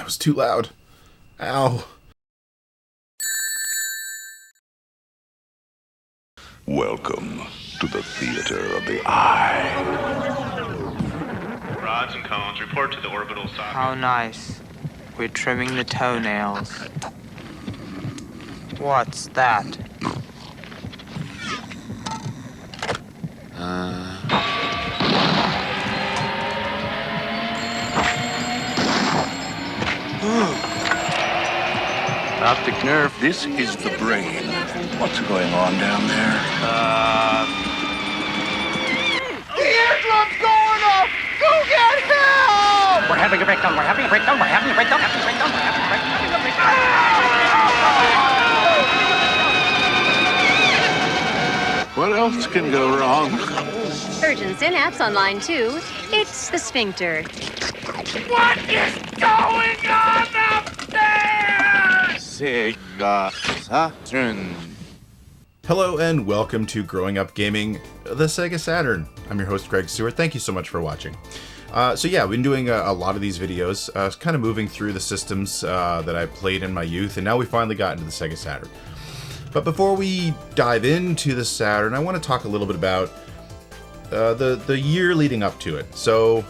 was too loud. Ow. Welcome to the theater of the eye. Rods and cones report to the orbital socket. How nice. We're trimming the toenails. What's that? Optic nerve. This is the brain. What's going on down there? The eardrum's going off! Go get help! We're having a breakdown, we're having a breakdown, we're having a breakdown, having a breakdown, we're having a breakdown, What else can go wrong? Urgent synapse on line 2. It's the sphincter. What is going on up there? Sega Saturn. Hello and welcome to Growing Up Gaming, the Sega Saturn. I'm your host, Greg Sewart. Thank you so much for watching. So yeah, I've been doing a lot of these videos, kind of moving through the systems that I played in my youth, and now we finally got into the Sega Saturn. But before we dive into the Saturn, I want to talk a little bit about the year leading up to it. So,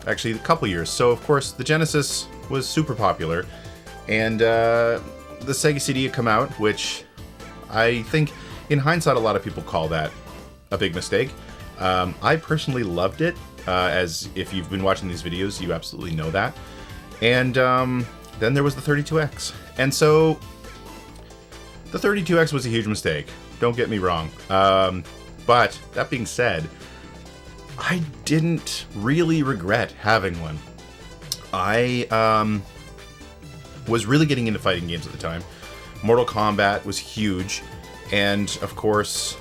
actually, a couple years. So, of course, the Genesis was super popular, and the Sega CD had come out, which I think, in hindsight, a lot of people call that a big mistake. I personally loved it, as if you've been watching these videos, you absolutely know that. And then there was the 32X. And so, the 32X was a huge mistake. Don't get me wrong. But, that being said, I didn't really regret having one. I was really getting into fighting games at the time. Mortal Kombat was huge. And, of course,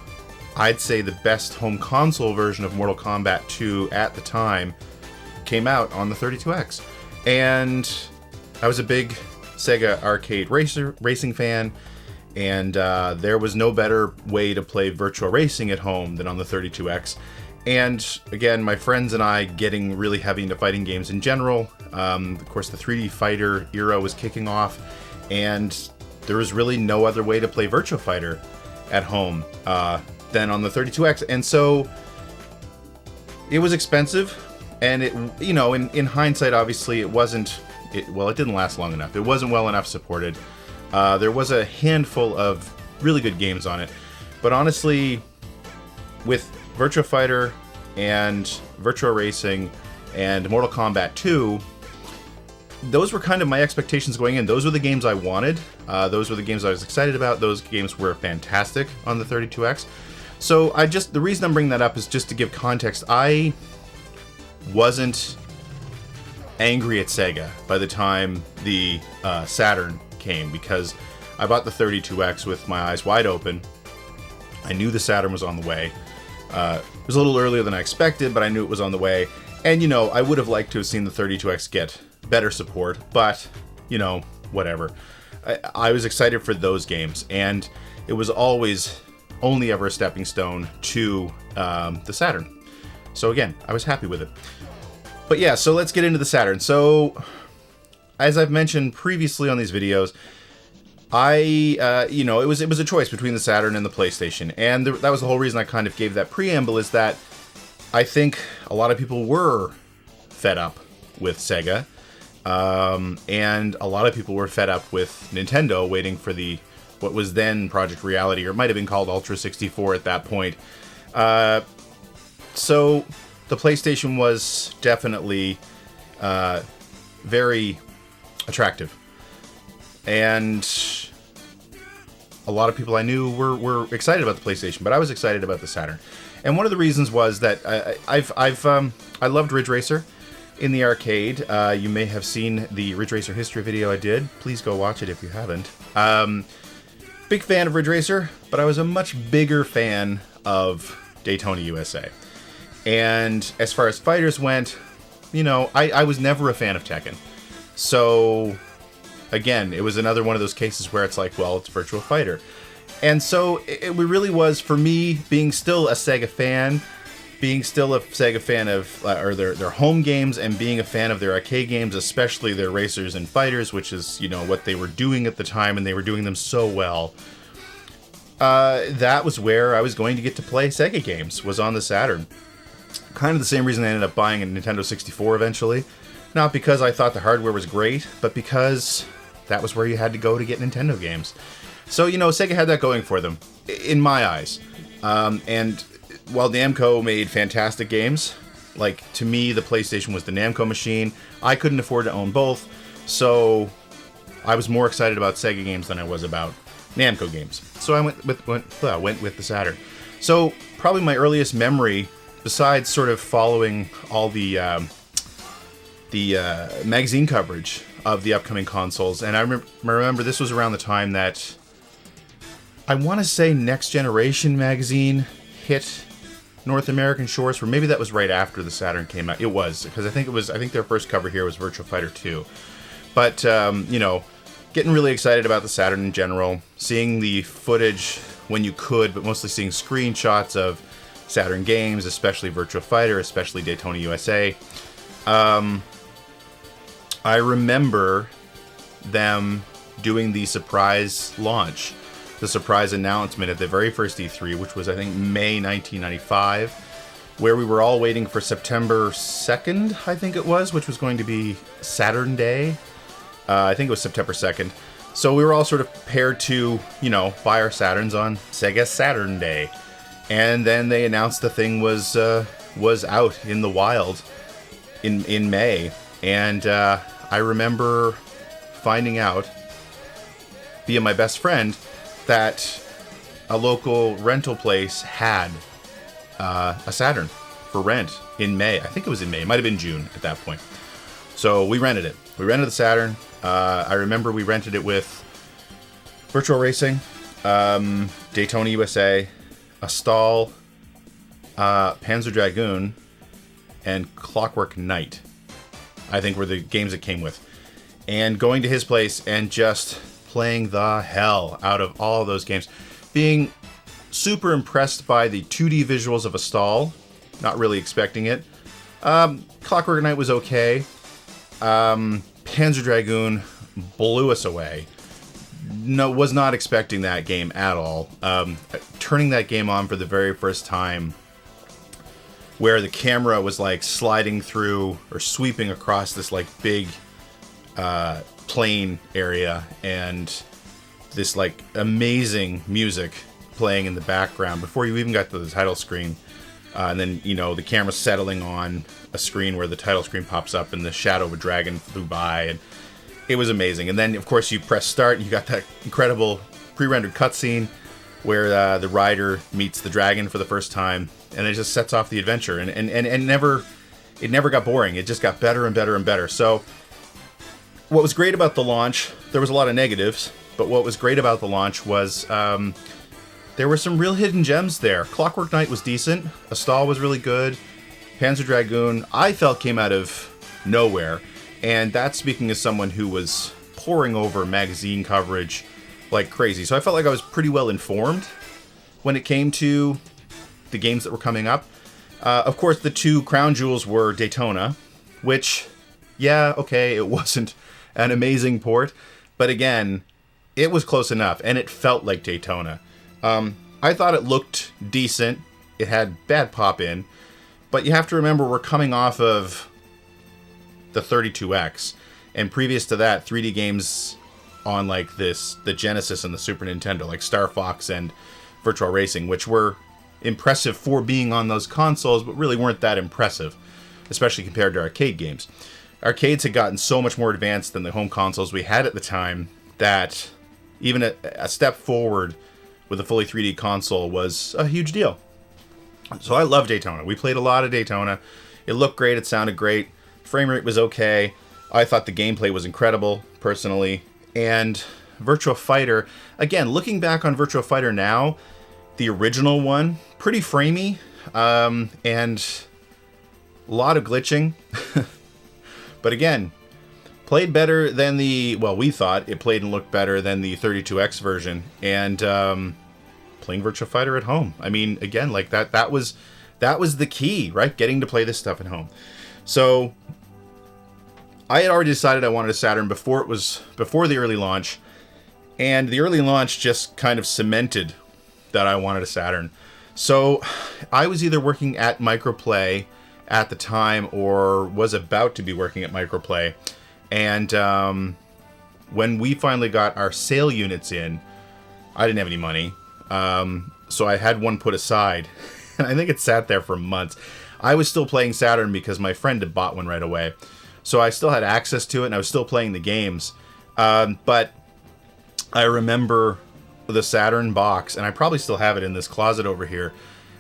I'd say the best home console version of Mortal Kombat 2 at the time came out on the 32X. And I was a big Sega arcade racing fan. And there was no better way to play virtual racing at home than on the 32X. And again, my friends and I getting really heavy into fighting games in general. Of course, the 3D Fighter era was kicking off, and there was really no other way to play Virtua Fighter at home than on the 32X. And so it was expensive, and it, you know, in hindsight, obviously, it didn't last long enough. It wasn't well enough supported. There was a handful of really good games on it, but honestly, with Virtua Fighter and Virtua Racing and Mortal Kombat 2, those were kind of my expectations going in. Those were the games I wanted. Those were the games I was excited about. Those games were fantastic on the 32X. So the reason I'm bringing that up is just to give context. I wasn't angry at Sega by the time the Saturn came, because I bought the 32X with my eyes wide open. I knew the Saturn was on the way. It was a little earlier than I expected, but I knew it was on the way. And, you know, I would have liked to have seen the 32X get better support, but, you know, whatever. I was excited for those games, and it was always only ever a stepping stone to the Saturn. So again, I was happy with it. But yeah, so let's get into the Saturn. So, as I've mentioned previously on these videos, it was a choice between the Saturn and the PlayStation, and that was the whole reason I kind of gave that preamble, is that I think a lot of people were fed up with Sega, and a lot of people were fed up with Nintendo waiting for what was then Project Reality, or it might have been called Ultra 64 at that point. So the PlayStation was definitely very attractive. And a lot of people I knew were excited about the PlayStation, but I was excited about the Saturn. And one of the reasons was that I loved Ridge Racer in the arcade. You may have seen the Ridge Racer history video I did. Please go watch it if you haven't. Big fan of Ridge Racer, but I was a much bigger fan of Daytona USA. And as far as fighters went, you know, I was never a fan of Tekken. So again, it was another one of those cases where it's like, well, it's Virtua Fighter. And so it really was, for me, being still a Sega fan, being still a Sega fan of or their home games, and being a fan of their arcade games, especially their racers and fighters, which is, you know, what they were doing at the time, and they were doing them so well. That was where I was going to get to play Sega games, was on the Saturn. Kind of the same reason I ended up buying a Nintendo 64 eventually. Not because I thought the hardware was great, but because that was where you had to go to get Nintendo games. So, you know, Sega had that going for them, in my eyes. And while Namco made fantastic games, like, to me, the PlayStation was the Namco machine. I couldn't afford to own both, so I was more excited about Sega games than I was about Namco games. So I went with the Saturn. So probably my earliest memory, besides sort of following all the magazine coverage of the upcoming consoles, and I remember this was around the time that I want to say Next Generation magazine hit North American shores, or maybe that was right after the Saturn came out. It was, because I think their first cover here was Virtua Fighter 2. But you know, getting really excited about the Saturn in general, seeing the footage when you could, but mostly seeing screenshots of Saturn games, especially Virtua Fighter, especially Daytona USA. I remember them doing the surprise launch, the surprise announcement at the very first E3, which was, I think, May 1995, where we were all waiting for September 2nd, I think it was, which was going to be Saturn Day. I think it was September 2nd. So we were all sort of prepared to, you know, buy our Saturns on Sega Saturn Day. And then they announced the thing was out in the wild in May. And I remember finding out via my best friend that a local rental place had a Saturn for rent in May. I think it was in May. It might have been June at that point. So we rented it. We rented the Saturn. I remember we rented it with Virtual Racing, Daytona USA, Astal, Panzer Dragoon, and Clockwork Knight, I think, were the games it came with. And going to his place and just playing the hell out of all of those games. Being super impressed by the 2D visuals of Astal, not really expecting it. Clockwork Knight was okay. Panzer Dragoon blew us away. No, was not expecting that game at all. Turning that game on for the very first time, where the camera was like sliding through or sweeping across this like big plain area, and this like amazing music playing in the background before you even got to the title screen. And then, you know, the camera settling on a screen where the title screen pops up and the shadow of a dragon flew by, and it was amazing. And then, of course, you press start and you got that incredible pre-rendered cutscene where the rider meets the dragon for the first time, and it just sets off the adventure. And it never got boring. It just got better and better and better. So what was great about the launch, there was a lot of negatives, but what was great about the launch was there were some real hidden gems there. Clockwork Knight was decent. Astal was really good. Panzer Dragoon, I felt, came out of nowhere. And that's speaking as someone who was poring over magazine coverage like crazy. So I felt like I was pretty well informed when it came to the games that were coming up. Of course, the two crown jewels were Daytona, which, yeah, okay, it wasn't an amazing port. But again, it was close enough, and it felt like Daytona. I thought it looked decent. It had bad pop-in. But you have to remember, we're coming off of the 32X. And previous to that, 3D games on like the Genesis and the Super Nintendo, like Star Fox and Virtual Racing, which were impressive for being on those consoles, but really weren't that impressive, especially compared to arcade games. Arcades had gotten so much more advanced than the home consoles we had at the time that even a step forward with a fully 3D console was a huge deal. So I love Daytona. We played a lot of Daytona. It looked great. It sounded great. Frame rate was okay. I thought the gameplay was incredible, personally. And Virtua Fighter, again, looking back on Virtua Fighter now, the original one, pretty framey, and a lot of glitching. But again, played better than we thought it played and looked better than the 32X version. And playing Virtua Fighter at home. I mean, again, like that that was the key, right? Getting to play this stuff at home. So I had already decided I wanted a Saturn before the early launch, and the early launch just kind of cemented that I wanted a Saturn. So I was either working at Microplay at the time or was about to be working at Microplay, and when we finally got our sale units in, I didn't have any money, so I had one put aside, and I think it sat there for months. I was still playing Saturn because my friend had bought one right away, so I still had access to it, and I was still playing the games. But I remember the Saturn box, and I probably still have it in this closet over here,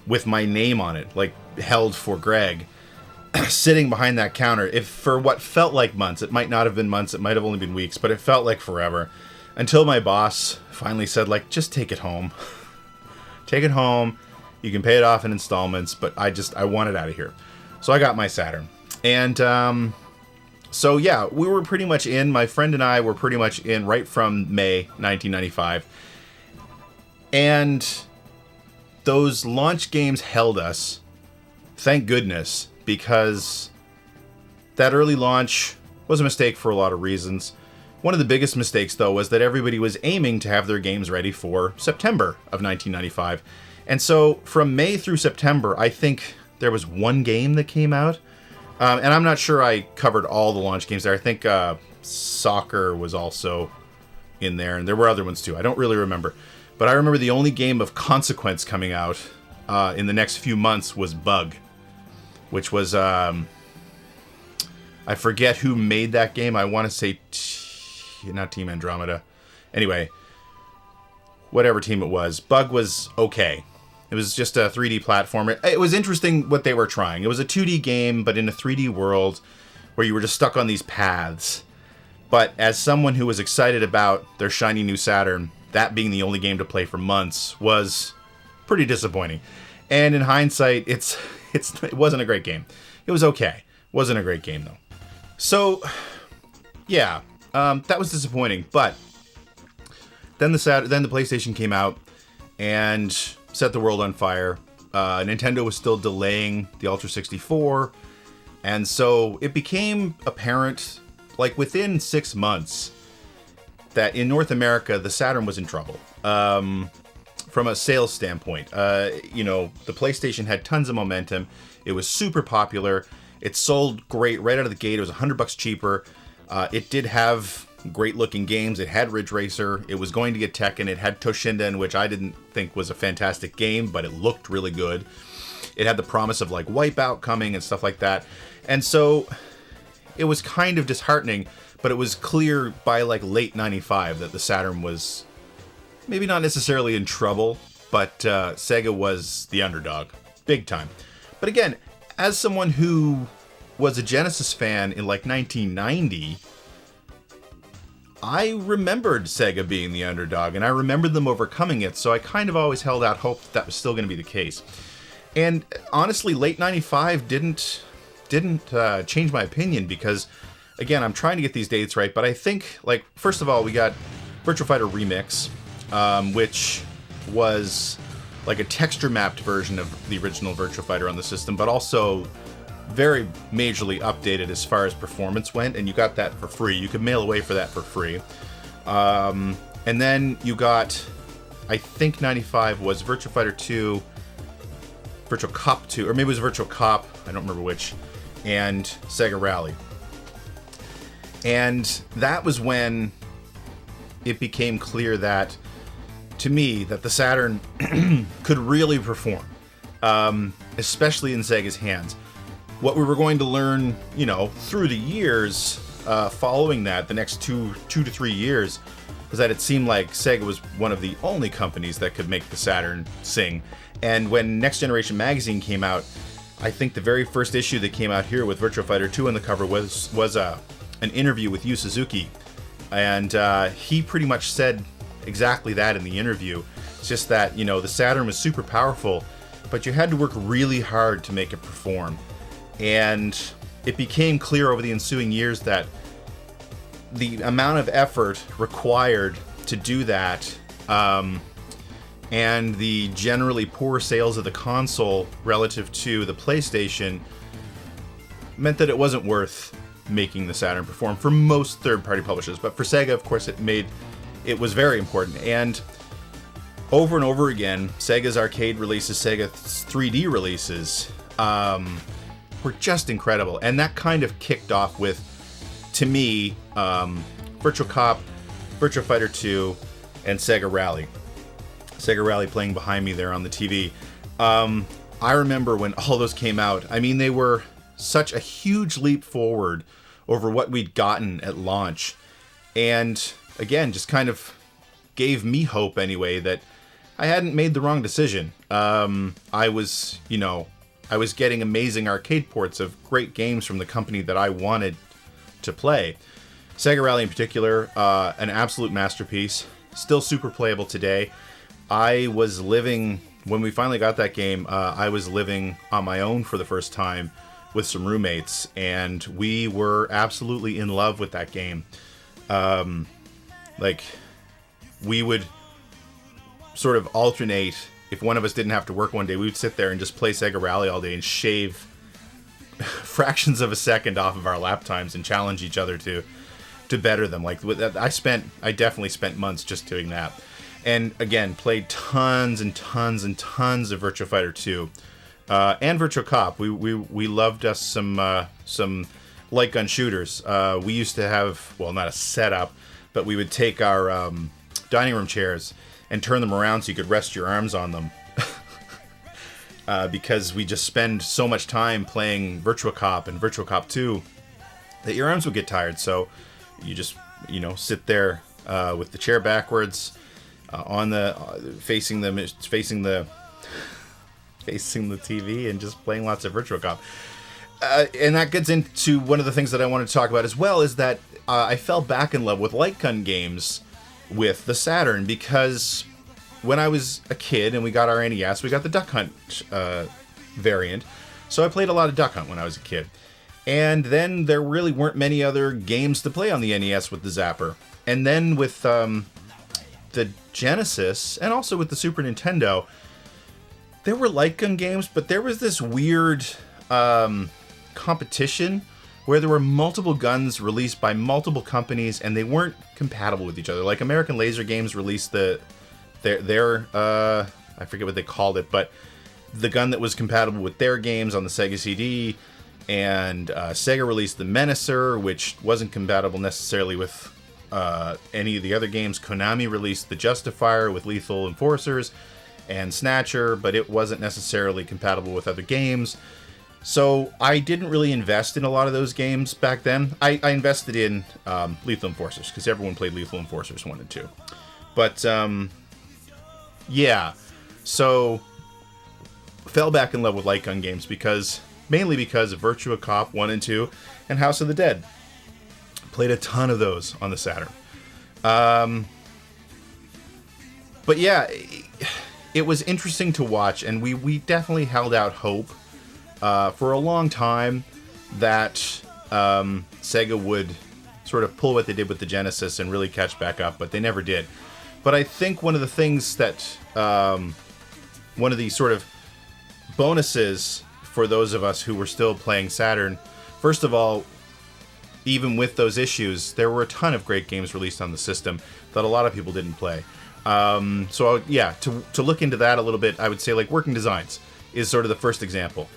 with my name on it, like held for Greg, sitting behind that counter. If for what felt like months, it might not have been months, it might have only been weeks, but it felt like forever. Until my boss finally said, like, just take it home. Take it home. You can pay it off in installments, but I want it out of here. So I got my Saturn. And so yeah, we were pretty much in. My friend and I were pretty much in right from May 1995. And those launch games held us, thank goodness, because that early launch was a mistake for a lot of reasons. One of the biggest mistakes, though, was that everybody was aiming to have their games ready for September of 1995. And so from May through September, I think there was one game that came out. And I'm not sure I covered all the launch games there. I think Soccer was also in there, and there were other ones too. I don't really remember. But I remember the only game of consequence coming out in the next few months was Bug, which was, I forget who made that game. I want to say, not Team Andromeda. Anyway, whatever team it was, Bug was okay. It was just a 3D platformer. It was interesting what they were trying. It was a 2D game, but in a 3D world where you were just stuck on these paths. But as someone who was excited about their shiny new Saturn, that being the only game to play for months was pretty disappointing. And in hindsight, it wasn't a great game. It was okay. It wasn't a great game, though. So, yeah, that was disappointing. But then the PlayStation came out and set the world on fire. Nintendo was still delaying the Ultra 64, and so it became apparent, like within 6 months, that in North America the Saturn was in trouble. From a sales standpoint, the PlayStation had tons of momentum. It was super popular. It sold great right out of the gate. It was $100 cheaper. It did have great looking games. It had Ridge Racer. It was going to get Tekken. It had Toshinden, which I didn't think was a fantastic game, but it looked really good. It had the promise of like Wipeout coming and stuff like that. And so it was kind of disheartening, but it was clear by like late 95 that the Saturn was maybe not necessarily in trouble, but Sega was the underdog. Big time. But again, as someone who was a Genesis fan in like 1990, I remembered Sega being the underdog, and I remembered them overcoming it, so I kind of always held out hope that was still going to be the case. And honestly, late 95 didn't change my opinion, because, again, I'm trying to get these dates right, but I think, like, first of all, we got Virtua Fighter Remix, which was like a texture-mapped version of the original Virtua Fighter on the system, but also very majorly updated as far as performance went, and you got that for free. You could mail away for that for free. And then you got, I think 95 was Virtua Fighter 2, Virtua Cop 2, or maybe it was Virtua Cop, I don't remember which, and Sega Rally. And that was when it became clear that, to me, that the Saturn could really perform, especially in Sega's hands. What we were going to learn, through the years following that, the next two to 3 years, was that it seemed like Sega was one of the only companies that could make the Saturn sing. And when Next Generation magazine came out, I think the very first issue that came out here with Virtua Fighter 2 on the cover was an interview with Yu Suzuki. And he pretty much said exactly that in the interview. It's just that, the Saturn was super powerful, but you had to work really hard to make it perform. And it became clear over the ensuing years that the amount of effort required to do that and the generally poor sales of the console relative to the PlayStation meant that it wasn't worth making the Saturn perform for most third-party publishers. But for Sega, of course, it was very important. And over again, Sega's arcade releases, Sega's 3D releases, were just incredible. And that kind of kicked off with, to me, Virtual Cop, Virtua Fighter 2, and Sega Rally. Sega Rally playing behind me there on the TV. I remember when all those came out. I mean, they were such a huge leap forward over what we'd gotten at launch. And again, just kind of gave me hope anyway that I hadn't made the wrong decision. I was getting amazing arcade ports of great games from the company that I wanted to play. Sega Rally in particular, an absolute masterpiece, still super playable today. I was living, when we finally got that game, I was living on my own for the first time with some roommates, and we were absolutely in love with that game. We would sort of alternate. If one of us didn't have to work one day, we would sit there and just play Sega Rally all day and shave fractions of a second off of our lap times and challenge each other to better them. Like, I definitely spent months just doing that. And again, played tons and tons and tons of Virtua Fighter 2 and Virtua Cop. We loved us some light gun shooters. We used to have, well, not a setup, but we would take our dining room chairs and turn them around so you could rest your arms on them. Because we just spend so much time playing Virtua Cop and Virtua Cop 2 that your arms would get tired. So you just, sit there with the chair backwards, facing the TV and just playing lots of Virtua Cop. And that gets into one of the things that I wanted to talk about as well, is that I fell back in love with light gun games with the Saturn, because when I was a kid and we got our NES, we got the Duck Hunt variant. So I played a lot of Duck Hunt when I was a kid. And then there really weren't many other games to play on the NES with the Zapper. And then with the Genesis, and also with the Super Nintendo, there were light gun games, but there was this weird competition where there were multiple guns released by multiple companies, and they weren't compatible with each other. Like American Laser Games released their I forget what they called it, but the gun that was compatible with their games on the Sega CD, and Sega released the Menacer, which wasn't compatible necessarily with any of the other games. Konami released the Justifier with Lethal Enforcers and Snatcher, but it wasn't necessarily compatible with other games. So I didn't really invest in a lot of those games back then. I invested in Lethal Enforcers, because everyone played Lethal Enforcers 1 and 2. But, yeah. So, fell back in love with light gun games mainly because of Virtua Cop 1 and 2 and House of the Dead. Played a ton of those on the Saturn. But yeah, it was interesting to watch, and we definitely held out hope for a long time that Sega would sort of pull what they did with the Genesis and really catch back up, but they never did. But I think one of the things that, one of the sort of bonuses for those of us who were still playing Saturn, first of all, even with those issues, there were a ton of great games released on the system that a lot of people didn't play. To look into that a little bit, I would say like Working Designs is sort of the first example.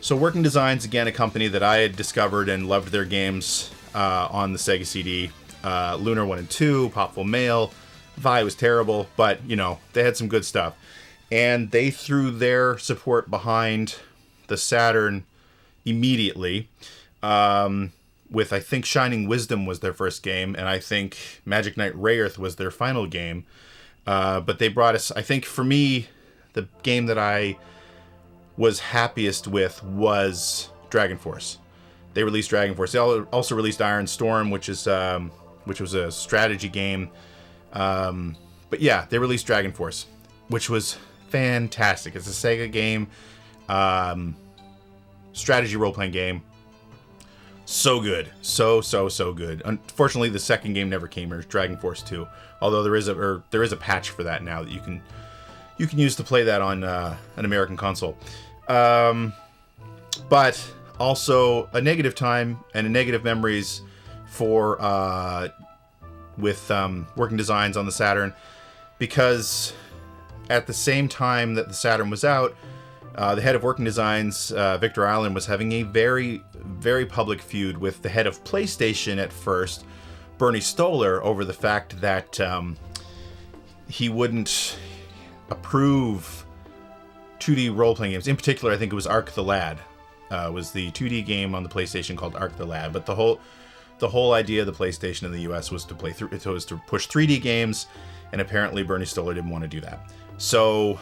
So Working Designs, again, a company that I had discovered and loved their games on the Sega CD. Lunar 1 and 2, Popful Mail. Vi was terrible, but, they had some good stuff. And they threw their support behind the Saturn immediately. With, I think, Shining Wisdom was their first game, and I think Magic Knight Rayearth was their final game. But they brought us, I think, for me, the game that I was happiest with was Dragon Force. They released Dragon Force. They also released Iron Storm, which was a strategy game. But yeah, they released Dragon Force, which was fantastic. It's a Sega game, strategy role-playing game. So good. So good. Unfortunately, the second game never came, or Dragon Force 2. Although there is a patch for that now that you you can use to play that on an American console. But also a negative time and a negative memories for with Working Designs on the Saturn, because at the same time that the Saturn was out, the head of Working Designs, Victor Allen, was having a very, very public feud with the head of PlayStation at first, Bernie Stolar, over the fact that he wouldn't approve 2D role-playing games. In particular, I think it was Ark the Lad. Was the 2D game on the PlayStation called Ark the Lad. But the whole idea of the PlayStation in the US was to push 3D games, and apparently Bernie Stolar didn't want to do that. So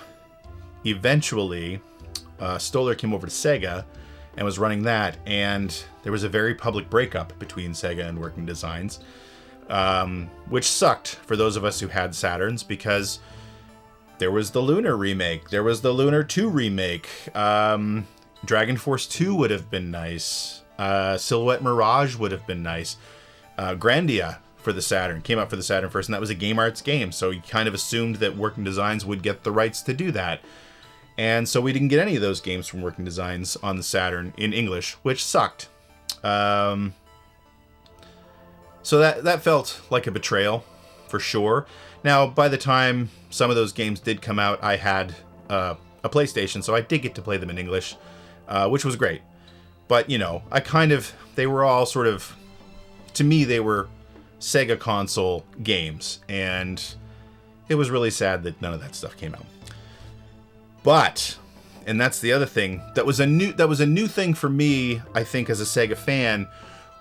eventually, Stolar came over to Sega and was running that, and there was a very public breakup between Sega and Working Designs, which sucked for those of us who had Saturns, because there was the Lunar remake, there was the Lunar 2 remake, Dragon Force 2 would have been nice, Silhouette Mirage would have been nice, Grandia for the Saturn came out for the Saturn first, and that was a Game Arts game, so you kind of assumed that Working Designs would get the rights to do that. And so we didn't get any of those games from Working Designs on the Saturn in English, which sucked. So that felt like a betrayal, for sure. Now, by the time some of those games did come out, I had a PlayStation, so I did get to play them in English, which was great. But, you know, they were all sort of, to me, they were Sega console games, and it was really sad that none of that stuff came out. But, and that's the other thing, that was a new thing for me, I think, as a Sega fan,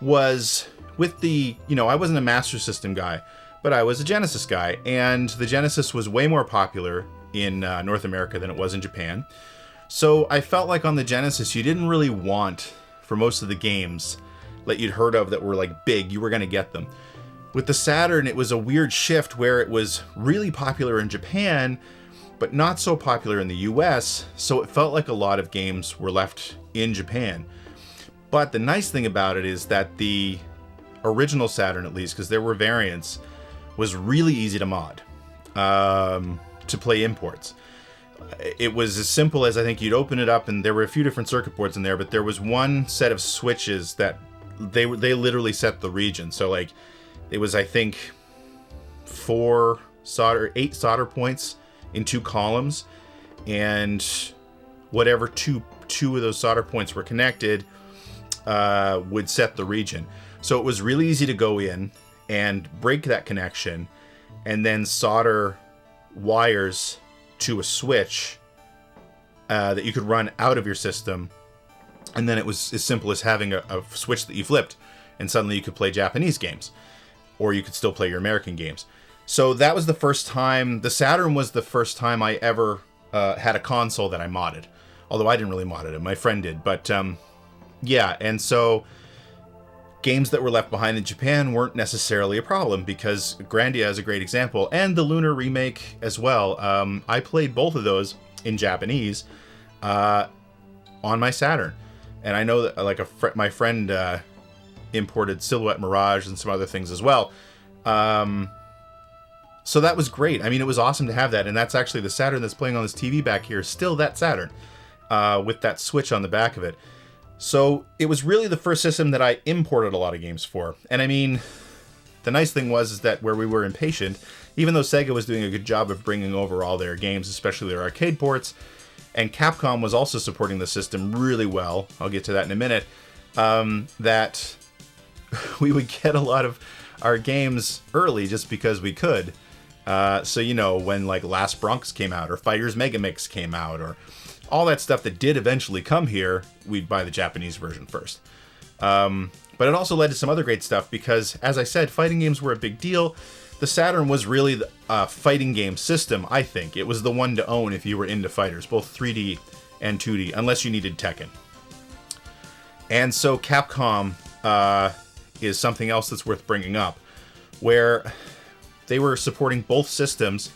was with the, you know, I wasn't a Master System guy, but I was a Genesis guy, and the Genesis was way more popular in North America than it was in Japan. So I felt like on the Genesis, you didn't really want, for most of the games that you'd heard of that were like big, you were going to get them. With the Saturn, it was a weird shift where it was really popular in Japan, but not so popular in the US, so it felt like a lot of games were left in Japan. But the nice thing about it is that the original Saturn, at least, because there were variants, was really easy to mod, to play imports. It was as simple as, I think you'd open it up and there were a few different circuit boards in there, but there was one set of switches that they literally set the region. So like, it was, I think, 8 solder points in 2 columns, and whatever two of those solder points were connected would set the region. So it was really easy to go in and break that connection and then solder wires to a switch that you could run out of your system, and then it was as simple as having a switch that you flipped, and suddenly you could play Japanese games, or you could still play your American games. So that was the first time, the Saturn was the first time I ever had a console that I modded. Although I didn't really mod it, my friend did. But yeah, and so games that were left behind in Japan weren't necessarily a problem, because Grandia is a great example, and the Lunar remake as well. I played both of those in Japanese on my Saturn. And I know that like my friend imported Silhouette Mirage and some other things as well. So that was great. I mean, it was awesome to have that. And that's actually the Saturn that's playing on this TV back here, still that Saturn, with that switch on the back of it. So it was really the first system that I imported a lot of games for. And I mean, the nice thing was that where we were impatient, even though Sega was doing a good job of bringing over all their games, especially their arcade ports, and Capcom was also supporting the system really well, I'll get to that in a minute, that we would get a lot of our games early just because we could. So, you know, when like Last Bronx came out, or Fighters Megamix came out, or all that stuff that did eventually come here, we'd buy the Japanese version first. But it also led to some other great stuff because, as I said, fighting games were a big deal. The Saturn was really the fighting game system, I think. It was the one to own if you were into fighters, both 3D and 2D, unless you needed Tekken. And so Capcom is something else that's worth bringing up, where they were supporting both systems,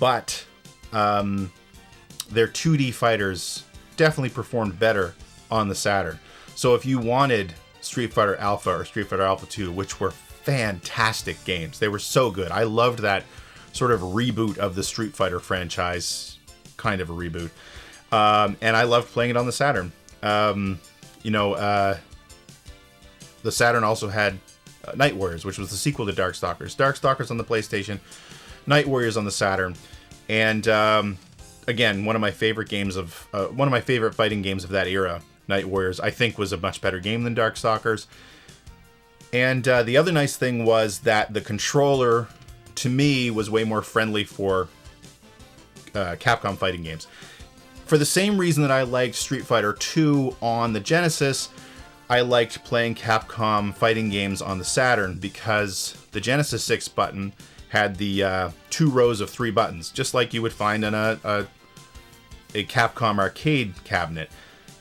but their 2D fighters definitely performed better on the Saturn. So if you wanted Street Fighter Alpha or Street Fighter Alpha 2, which were fantastic games, they were so good. I loved that sort of reboot of the Street Fighter franchise kind of a reboot. And I loved playing it on the Saturn. The Saturn also had Night Warriors, which was the sequel to Darkstalkers. Darkstalkers on the PlayStation, Night Warriors on the Saturn, and again, one of my favorite fighting games of that era. Night Warriors, I think, was a much better game than Darkstalkers. And the other nice thing was that the controller, to me, was way more friendly for Capcom fighting games. For the same reason that I liked Street Fighter II on the Genesis, I liked playing Capcom fighting games on the Saturn, because the Genesis 6 button had the 2 rows of 3 buttons, just like you would find in a Capcom arcade cabinet.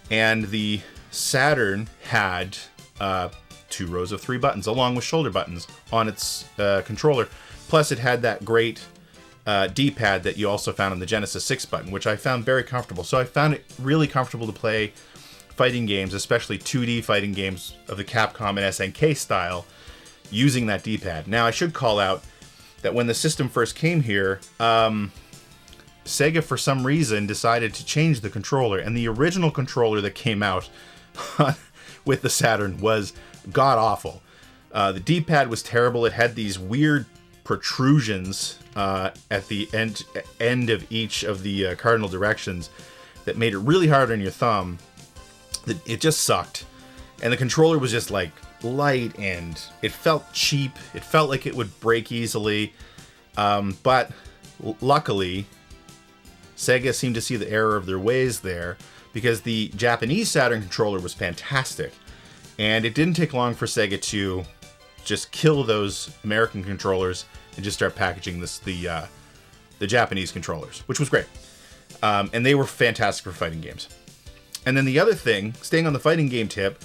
And the Saturn had 2 rows of 3 buttons, along with shoulder buttons on its controller. Plus, it had that great D-pad that you also found on the Genesis 6 button, which I found very comfortable. So I found it really comfortable to play fighting games, especially 2D fighting games of the Capcom and SNK style, using that D-pad. Now, I should call out that when the system first came here, Sega, for some reason, decided to change the controller, and the original controller that came out with the Saturn was god-awful. The D-pad was terrible. It had these weird protrusions at the end of each of the cardinal directions that made it really hard on your thumb. It just sucked. And the controller was just like light, and it felt cheap. It felt like it would break easily. But luckily, Sega seemed to see the error of their ways there, because the Japanese Saturn controller was fantastic. And it didn't take long for Sega to just kill those American controllers and just start packaging the Japanese controllers, which was great. And they were fantastic for fighting games. And then the other thing, staying on the fighting game tip,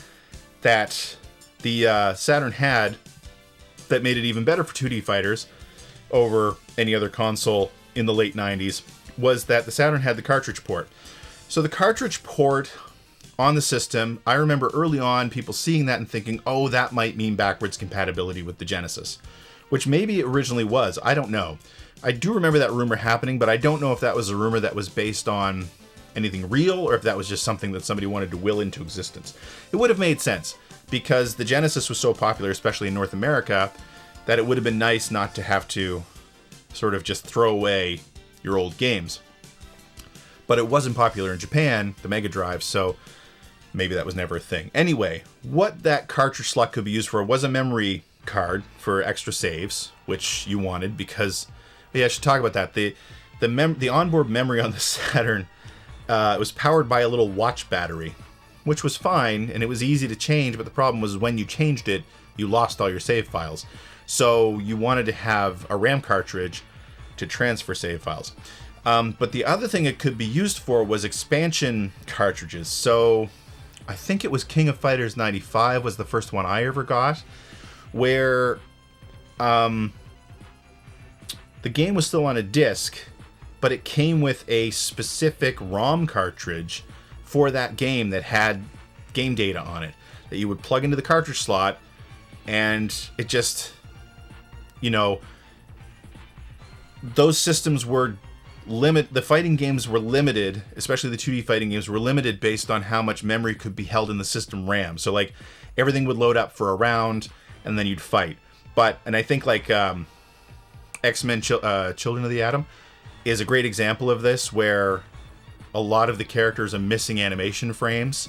that the Saturn had that made it even better for 2D fighters over any other console in the late 90s was that the Saturn had the cartridge port. So the cartridge port on the system, I remember early on people seeing that and thinking, oh, that might mean backwards compatibility with the Genesis, which maybe it originally was. I don't know. I do remember that rumor happening, but I don't know if that was a rumor that was based on anything real, or if that was just something that somebody wanted to will into existence. It would have made sense, because the Genesis was so popular, especially in North America, that it would have been nice not to have to sort of just throw away your old games. But it wasn't popular in Japan, the Mega Drive, so maybe that was never a thing. Anyway, what that cartridge slot could be used for was a memory card for extra saves, which you wanted, because, yeah, I should talk about that. The onboard memory on the Saturn, it was powered by a little watch battery, which was fine, and it was easy to change, but the problem was when you changed it, you lost all your save files. So you wanted to have a RAM cartridge to transfer save files. But the other thing it could be used for was expansion cartridges. So I think it was King of Fighters 95 was the first one I ever got, where the game was still on a disc, but it came with a specific ROM cartridge for that game that had game data on it that you would plug into the cartridge slot, and it just, those systems were the fighting games were limited, especially the 2D fighting games were limited based on how much memory could be held in the system RAM. So like everything would load up for a round and then you'd fight. And I think like X-Men Children of the Atom is a great example of this, where a lot of the characters are missing animation frames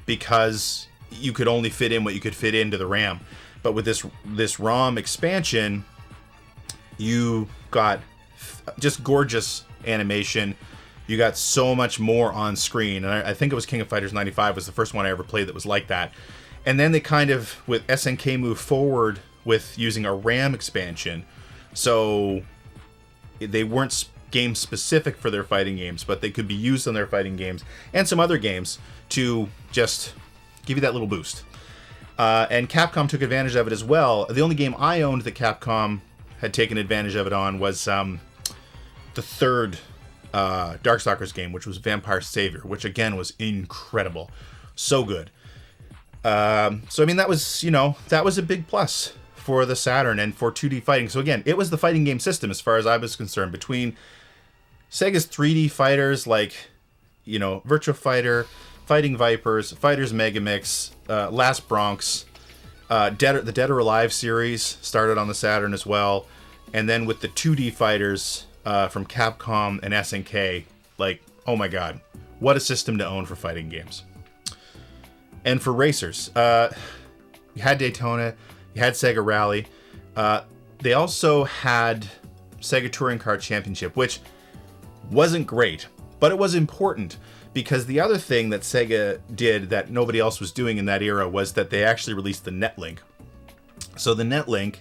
because you could only fit in what you could fit into the RAM. But with this ROM expansion, you got just gorgeous animation. You got so much more on screen. And I think it was King of Fighters 95 was the first one I ever played that was like that. And then they kind of, with SNK, moved forward with using a RAM expansion. So they weren't game specific for their fighting games, but they could be used on their fighting games and some other games to just give you that little boost. And Capcom took advantage of it as well. The only game I owned that Capcom had taken advantage of it on was the third Darkstalkers game, which was Vampire Savior, which again was incredible. So good. So I mean, that was a big plus for the Saturn and for 2D fighting. So again, it was the fighting game system as far as I was concerned, between Sega's 3D fighters like, Virtua Fighter, Fighting Vipers, Fighters Megamix, Last Bronx, the Dead or Alive series started on the Saturn as well. And then with the 2D fighters from Capcom and SNK, like, oh my god, what a system to own for fighting games. And for racers, you had Daytona, you had Sega Rally. They also had Sega Touring Car Championship, which wasn't great, but it was important because the other thing that Sega did that nobody else was doing in that era was that they actually released the Netlink. So the Netlink,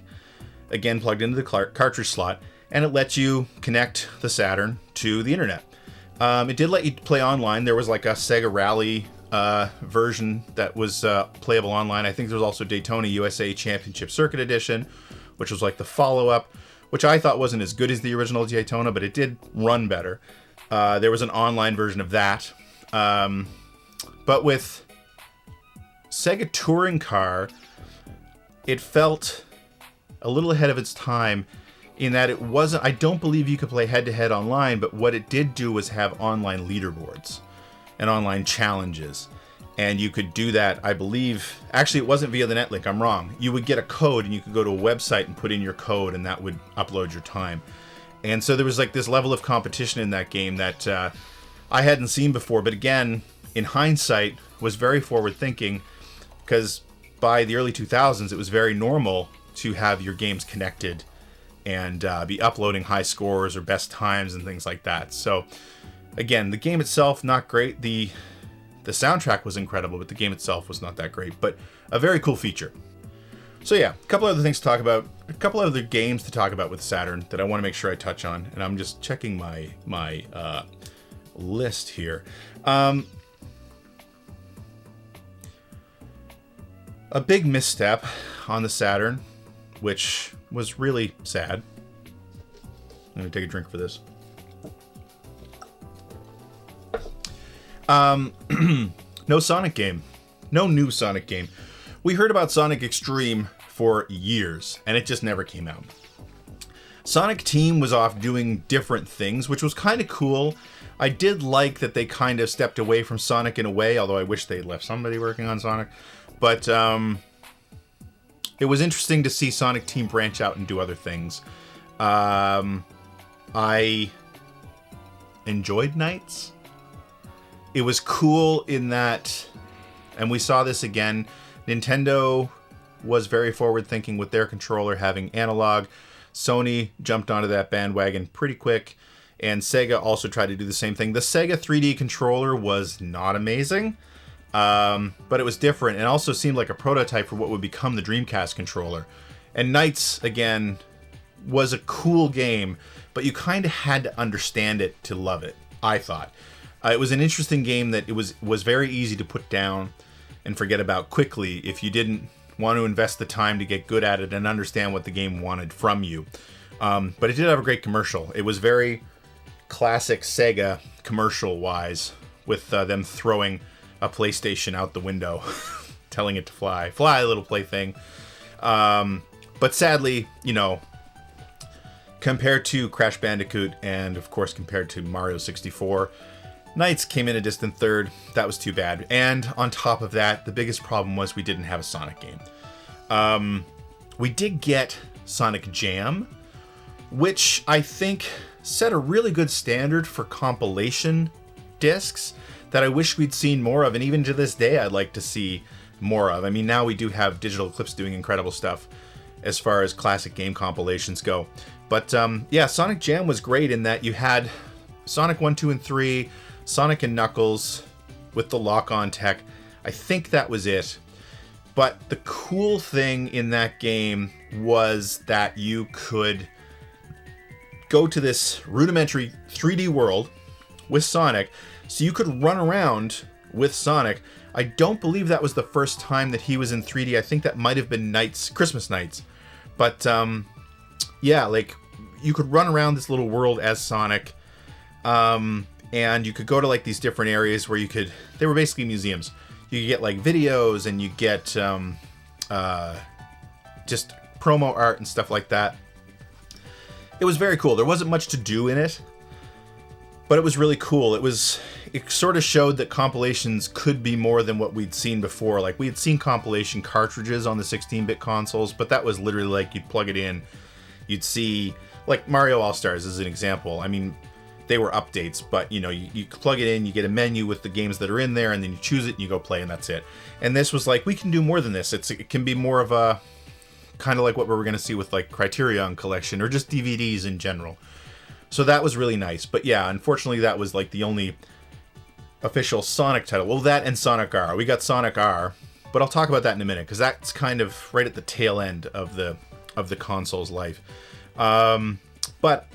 again, plugged into the cartridge slot, and it let you connect the Saturn to the internet. It did let you play online. There was like a Sega Rally version that was playable online. I think there was also Daytona USA Championship Circuit Edition, which was like the follow-up, which I thought wasn't as good as the original Daytona, but it did run better. There was an online version of that. But with Sega Touring Car, it felt a little ahead of its time in that it wasn't, I don't believe you could play head-to-head online, but what it did do was have online leaderboards and online challenges. And you could do that, I believe, actually it wasn't via the Netlink, I'm wrong. You would get a code and you could go to a website and put in your code and that would upload your time. And so there was like this level of competition in that game that I hadn't seen before, but again, in hindsight, was very forward-thinking because by the early 2000s, it was very normal to have your games connected and be uploading high scores or best times and things like that. So again, the game itself, not great. The soundtrack was incredible, but the game itself was not that great, but a very cool feature. So yeah, a couple other things to talk about, a couple other games to talk about with Saturn that I want to make sure I touch on, and I'm just checking my list here. A big misstep on the Saturn, which was really sad. I'm gonna take a drink for this. No Sonic game. No new Sonic game. We heard about Sonic Extreme for years, and it just never came out. Sonic Team was off doing different things, which was kind of cool. I did like that they kind of stepped away from Sonic in a way, although I wish they'd left somebody working on Sonic. But it was interesting to see Sonic Team branch out and do other things. I enjoyed Knights. It was cool in that, and we saw this again, Nintendo was very forward-thinking with their controller having analog. Sony jumped onto that bandwagon pretty quick, and Sega also tried to do the same thing. The Sega 3D controller was not amazing, but it was different and also seemed like a prototype for what would become the Dreamcast controller. And Knights, again, was a cool game, but you kind of had to understand it to love it, I thought. It was an interesting game that it was very easy to put down and forget about quickly if you didn't want to invest the time to get good at it and understand what the game wanted from you. But it did have a great commercial. It was very classic Sega commercial-wise, with them throwing a PlayStation out the window, telling it to fly. Fly, little plaything. But sadly, compared to Crash Bandicoot and, of course, compared to Mario 64, Knights came in a distant third. That was too bad. And on top of that, the biggest problem was we didn't have a Sonic game. We did get Sonic Jam, which I think set a really good standard for compilation discs that I wish we'd seen more of. And even to this day, I'd like to see more of. I mean, now we do have Digital Eclipse doing incredible stuff as far as classic game compilations go. But yeah, Sonic Jam was great in that you had Sonic 1, 2, and 3, Sonic and Knuckles with the lock-on tech. I think that was it. But the cool thing in that game was that you could go to this rudimentary 3D world with Sonic, so you could run around with Sonic. I don't believe that was the first time that he was in 3D. I think that might have been Christmas Nights. But yeah, like you could run around this little world as Sonic. And you could go to like these different areas where they were basically museums. You could get like videos and you get just promo art and stuff like that. It was very cool. There wasn't much to do in it, But it was really cool. It sort of showed that compilations could be more than what we'd seen before. Like, we had seen compilation cartridges on the 16-bit consoles, but that was literally like you'd plug it in, you'd see, like Mario All-Stars as an example. I mean, they were updates, but you know, you plug it in, you get a menu with the games that are in there, and then you choose it and you go play, and that's it. And this was like, we can do more than this. It can be more of a kind of like what we're going to see with like Criterion Collection or just DVDs in general. So that was really nice. But yeah, unfortunately, that was like the only official Sonic title. Well, that and Sonic R. We got Sonic R, but I'll talk about that in a minute because that's kind of right at the tail end of the console's life. But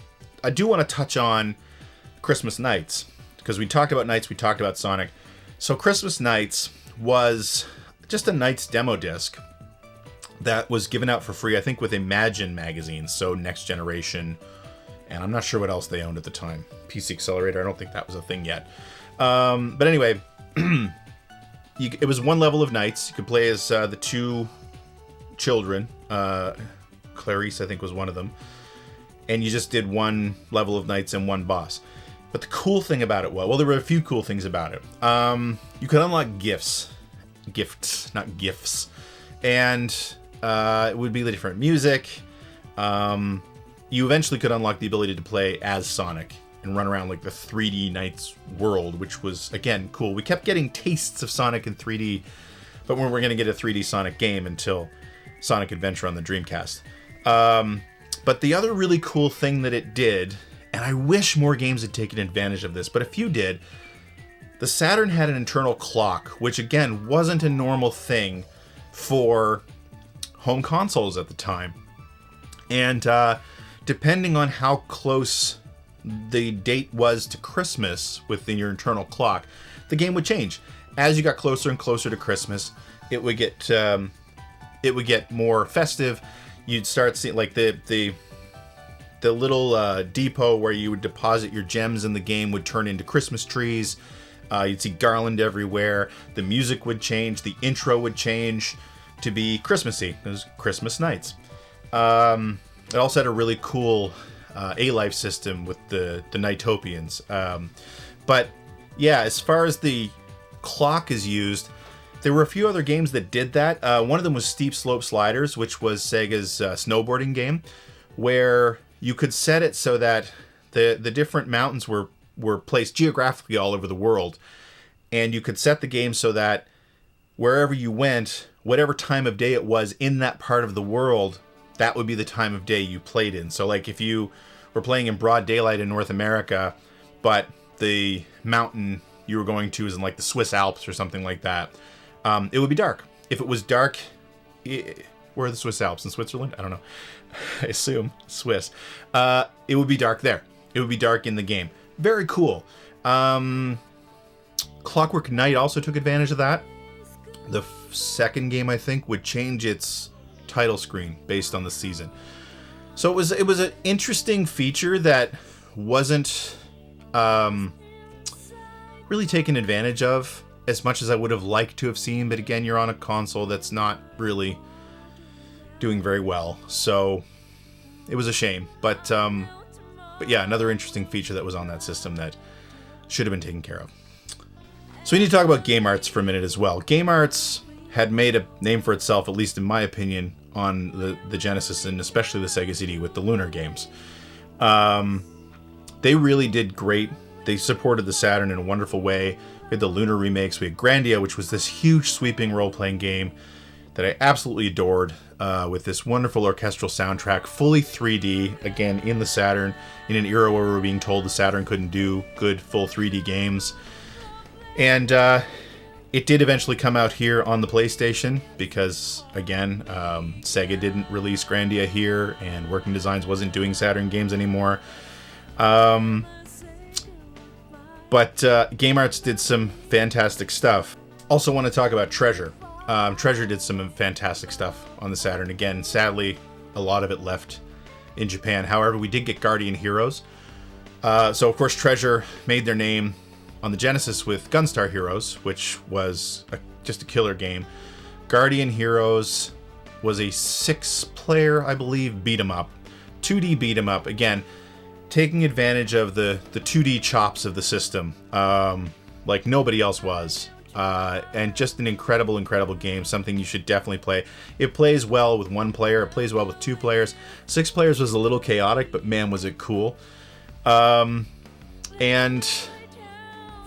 I do want to touch on Christmas Nights because we talked about Nights, we talked about Sonic. So Christmas Nights was just a Nights demo disc that was given out for free, I think, with Imagine magazine, so Next Generation, and I'm not sure what else they owned at the time. PC Accelerator, I don't think that was a thing yet. But anyway, it was one level of Nights. You could play as the two children. Clarice, I think, was one of them. And you just did one level of Nights and one boss. But the cool thing about it was, well, there were a few cool things about it. You could unlock gifts, not gifts. And it would be the different music. You eventually could unlock the ability to play as Sonic and run around like the 3D Nights world, which was, again, cool. We kept getting tastes of Sonic in 3D, but we weren't going to get a 3D Sonic game until Sonic Adventure on the Dreamcast. But the other really cool thing that it did, and I wish more games had taken advantage of this, but a few did, the Saturn had an internal clock, which again wasn't a normal thing for home consoles at the time. And depending on how close the date was to Christmas within your internal clock, the game would change. As you got closer and closer to Christmas, it would get more festive. You'd start seeing like the little depot where you would deposit your gems in the game would turn into Christmas trees. You'd see garland everywhere. The music would change. The intro would change to be Christmassy. It was Christmas Nights. It also had a really cool A-Life system with the Nightopians. But yeah, as far as the clock is used, there were a few other games that did that. One of them was Steep Slope Sliders, which was Sega's snowboarding game, where you could set it so that the different mountains were placed geographically all over the world. And you could set the game so that wherever you went, whatever time of day it was in that part of the world, that would be the time of day you played in. So like if you were playing in broad daylight in North America, but the mountain you were going to is in like the Swiss Alps or something like that, it would be dark. If it was dark, where are the Swiss Alps? In Switzerland? I don't know. I assume Swiss. It would be dark there. It would be dark in the game. Very cool. Clockwork Knight also took advantage of that. The second game, I think, would change its title screen based on the season. So it was an interesting feature that wasn't really taken advantage of as much as I would have liked to have seen. But again, you're on a console that's not really doing very well, so it was a shame. But yeah, another interesting feature that was on that system that should have been taken care of. So we need to talk about Game Arts for a minute as well. Game Arts had made a name for itself, at least in my opinion, on the Genesis and especially the Sega CD with the Lunar games. They really did great. They supported the Saturn in a wonderful way. We had the Lunar remakes. We had Grandia, which was this huge sweeping role-playing game that I absolutely adored, with this wonderful orchestral soundtrack, fully 3D, again, in the Saturn, in an era where we were being told the Saturn couldn't do good full 3D games. And it did eventually come out here on the PlayStation because, again, Sega didn't release Grandia here, and Working Designs wasn't doing Saturn games anymore. But Game Arts did some fantastic stuff. Also want to talk about Treasure. Treasure did some fantastic stuff on the Saturn. Again, sadly, a lot of it left in Japan. However, we did get Guardian Heroes. So, of course, Treasure made their name on the Genesis with Gunstar Heroes, which was just a killer game. Guardian Heroes was a 6-player, I believe, beat-em-up. 2D beat-em-up. Again, taking advantage of the 2D chops of the system, like nobody else was. And just an incredible game, something you should definitely play. It plays well with 1 player, it plays well with 2 players. 6 players was a little chaotic, but man, was it cool. And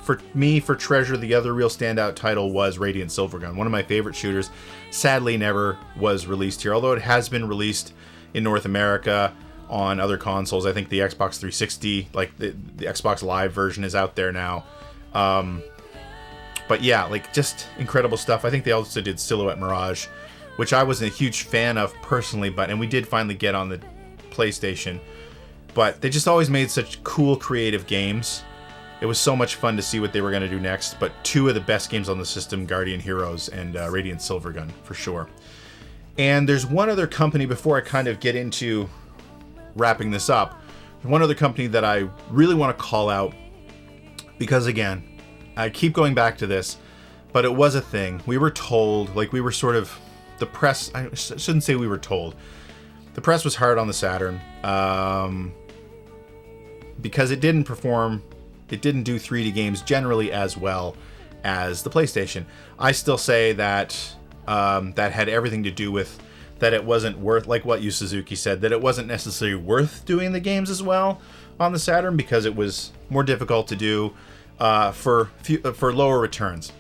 for me, for Treasure, the other real standout title was Radiant Silvergun, one of my favorite shooters. Sadly, never was released here, although it has been released in North America on other consoles. I think the Xbox 360, like the Xbox Live version, is out there now. But yeah, like, just incredible stuff. I think they also did Silhouette Mirage, which I wasn't a huge fan of personally, and we did finally get on the PlayStation. But they just always made such cool, creative games. It was so much fun to see what they were going to do next. But 2 of the best games on the system, Guardian Heroes and Radiant Silvergun, for sure. And there's one other company, before I kind of get into wrapping this up, one other company that I really want to call out, because again, I keep going back to this, but it was a thing. We were told, like, we were sort of, the press, I shouldn't say we were told. The press was hard on the Saturn, because it didn't perform, it didn't do 3D games generally as well as the PlayStation. I still say that that had everything to do with that it wasn't worth, like what Yu Suzuki said, that it wasn't necessarily worth doing the games as well on the Saturn because it was more difficult to do. For lower returns.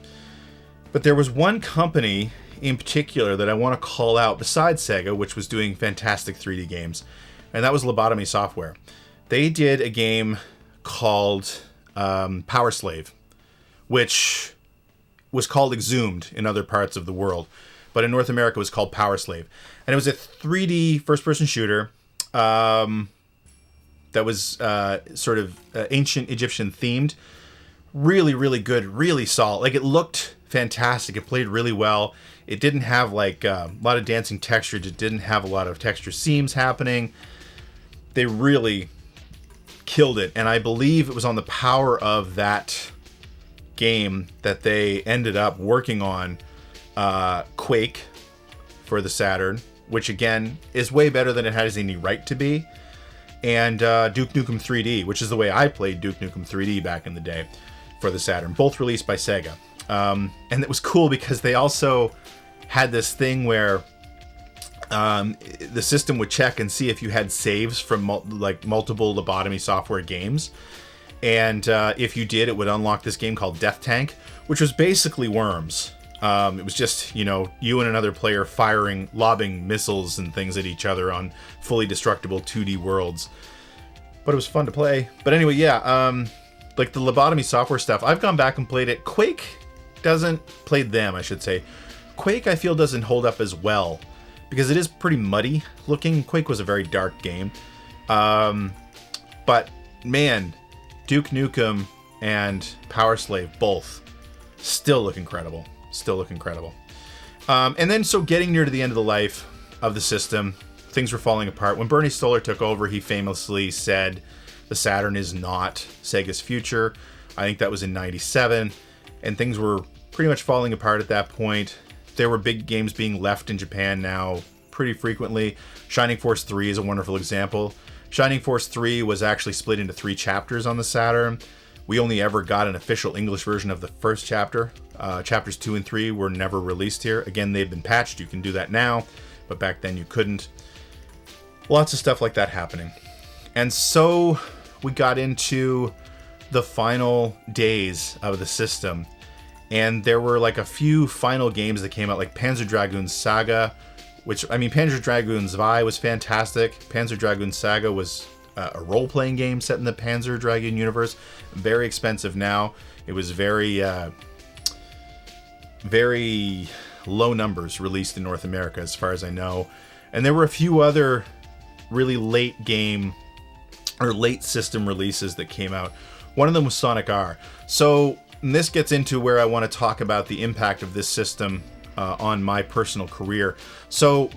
But there was one company in particular that I want to call out besides Sega, which was doing fantastic 3D games, and that was Lobotomy Software. They did a game called Power Slave, which was called Exhumed in other parts of the world, but in North America it was called Power Slave. And it was a 3D first-person shooter that was sort of ancient Egyptian themed. Really good, really solid. Like, it looked fantastic. It played really well. It didn't have like a lot of dancing textures. It didn't have a lot of texture seams happening. They really killed it, and I believe it was on the power of that game that they ended up working on Quake for the Saturn, which again is way better than it has any right to be, and Duke Nukem 3D, which is the way I played Duke Nukem 3D back in the day for the Saturn, both released by Sega. And it was cool because they also had this thing where the system would check and see if you had saves from multiple Lobotomy Software games. And if you did, it would unlock this game called Death Tank, which was basically Worms. It was just, you and another player lobbing missiles and things at each other on fully destructible 2D worlds. But it was fun to play. But anyway, yeah, like the Lobotomy Software stuff, I've gone back and played it. Quake played them, I should say. Quake, I feel, doesn't hold up as well because it is pretty muddy looking. Quake was a very dark game. But man, Duke Nukem and Power Slave both still look incredible. And then, so getting near to the end of the life of the system, things were falling apart. When Bernie Stolar took over, he famously said the Saturn is not Sega's future. I think that was in 97, and things were pretty much falling apart at that point. There were big games being left in Japan now pretty frequently. Shining Force 3 is a wonderful example. Shining Force 3 was actually split into 3 chapters on the Saturn. We only ever got an official English version of the first chapter. Chapters 2 and 3 were never released here. Again, they've been patched. You can do that now, but back then you couldn't. Lots of stuff like that happening. And so we got into the final days of the system, and there were like a few final games that came out, like Panzer Dragoon Saga, which, I mean, Panzer Dragoon Zwei was fantastic. Panzer Dragoon Saga was a role-playing game set in the Panzer Dragoon universe. Very expensive now. It was very low numbers released in North America, as far as I know. And there were a few other really late game or late system releases that came out. One of them was Sonic R. So this gets into where I want to talk about the impact of this system on my personal career. So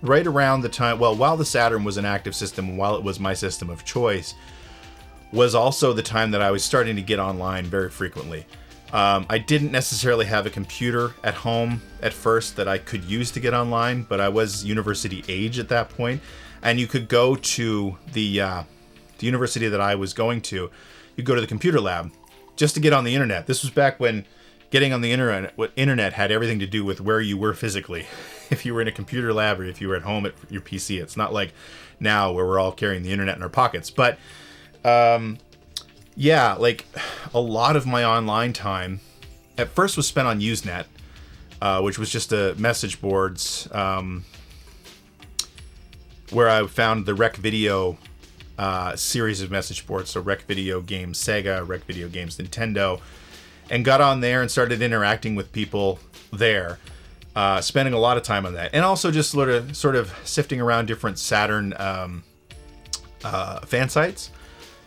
right around the time, well, while the Saturn was an active system, and while it was my system of choice, was also the time that I was starting to get online very frequently. I didn't necessarily have a computer at home at first that I could use to get online, but I was university age at that point, and you could go to the university that I was going to. You go to the computer lab just to get on the internet. This was back when getting on the internet had everything to do with where you were physically. If you were in a computer lab or if you were at home at your PC, it's not like now where we're all carrying the internet in our pockets. But yeah, like a lot of my online time at first was spent on Usenet, which was just a message boards where I found the Rec Video series of message boards. So Rec Video Games Sega, Rec Video Games Nintendo, and got on there and started interacting with people there, spending a lot of time on that, and also just sort of sifting around different Saturn fan sites,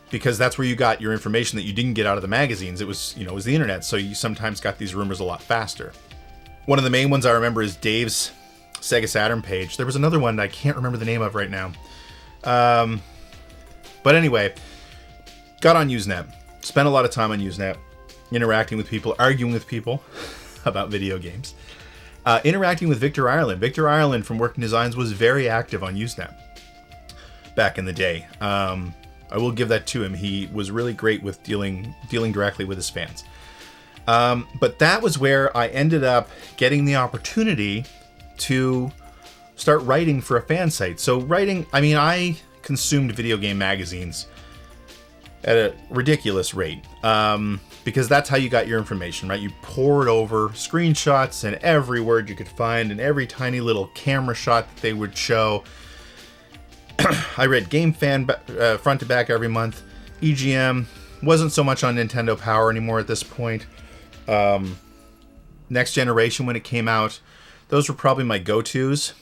because that's where you got your information that you didn't get out of the magazines. It was, it was the internet, so you sometimes got these rumors a lot faster. One of the main ones I remember is Dave's Sega Saturn page. There was another one that I can't remember the name of right now. But anyway, got on Usenet, spent a lot of time on Usenet, interacting with people, arguing with people about video games, interacting with Victor Ireland. Victor Ireland from Working Designs was very active on Usenet back in the day. I will give that to him. He was really great with dealing directly with his fans. But that was where I ended up getting the opportunity to start writing for a fan site. So writing, I consumed video game magazines at a ridiculous rate, because that's how you got your information, right? You poured over screenshots and every word you could find and every tiny little camera shot that they would show. I read Game Fan front to back every month. EGM wasn't so much on Nintendo Power anymore at this point. Next Generation, when it came out, those were probably my go-tos.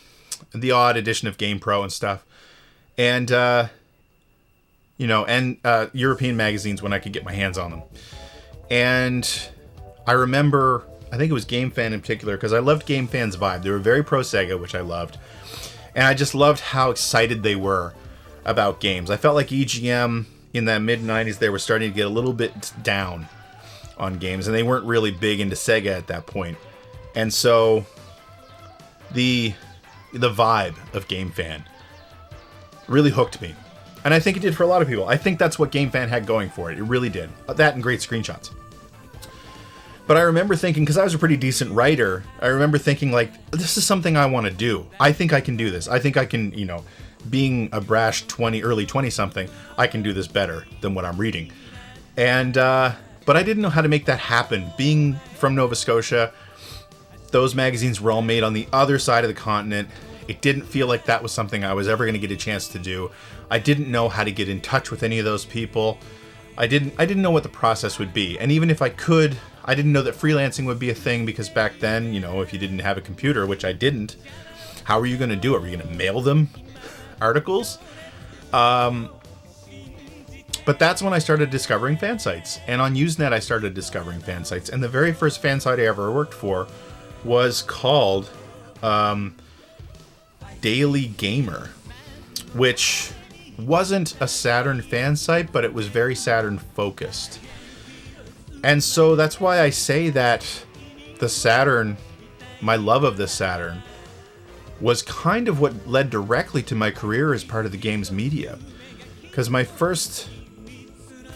The odd edition of Game Pro and stuff. And, European magazines when I could get my hands on them. And I remember, I think it was Game Fan in particular, because I loved Game Fan's vibe. They were very pro Sega, which I loved. And I just loved how excited they were about games. I felt like EGM in the mid-90s, they were starting to get a little bit down on games, and they weren't really big into Sega at that point. And so the vibe of Game Fan really hooked me. And I think it did for a lot of people. I think that's what Game Fan had going for it. It really did. That and great screenshots. But I remember thinking, because I was a pretty decent writer, I remember thinking, like, this is something I want to do. I think I can do this. I think I can, being a brash early 20-something, I can do this better than what I'm reading. And, but I didn't know how to make that happen. Being from Nova Scotia, those magazines were all made on the other side of the continent. It didn't feel like that was something I was ever going to get a chance to do. I didn't know how to get in touch with any of those people. I didn't know what the process would be. And even if I could, I didn't know that freelancing would be a thing, because back then, if you didn't have a computer, which I didn't, how were you going to do it? Were you going to mail them articles? But that's when I started discovering fan sites. And on Usenet, I started discovering fan sites. And the very first fan site I ever worked for was called Daily Gamer, which wasn't a Saturn fan site, but it was very Saturn focused. And so that's why I say that the Saturn, my love of the Saturn, was kind of what led directly to my career as part of the games media. Because my first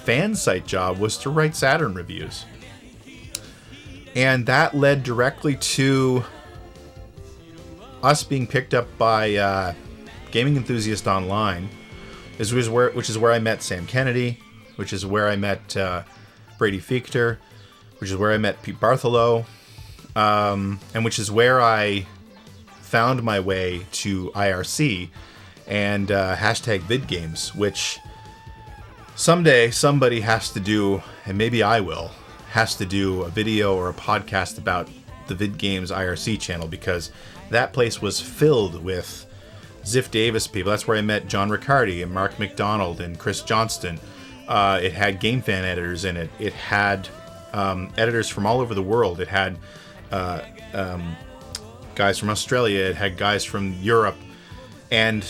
fan site job was to write Saturn reviews. And that led directly to us being picked up by Gaming Enthusiast Online, which is where I met Sam Kennedy, which is where I met Brady Fichter, which is where I met Pete Bartholow, and which is where I found my way to IRC and hashtag VidGames, which someday somebody has to do, and maybe I will, has to do a video or a podcast about the VidGames IRC channel, because that place was filled with Ziff Davis people. That's where I met John Riccardi and Mark McDonald and Chris Johnston. It had Game Fan editors in it. It had editors from all over the world. It had guys from Australia. It had guys from Europe. And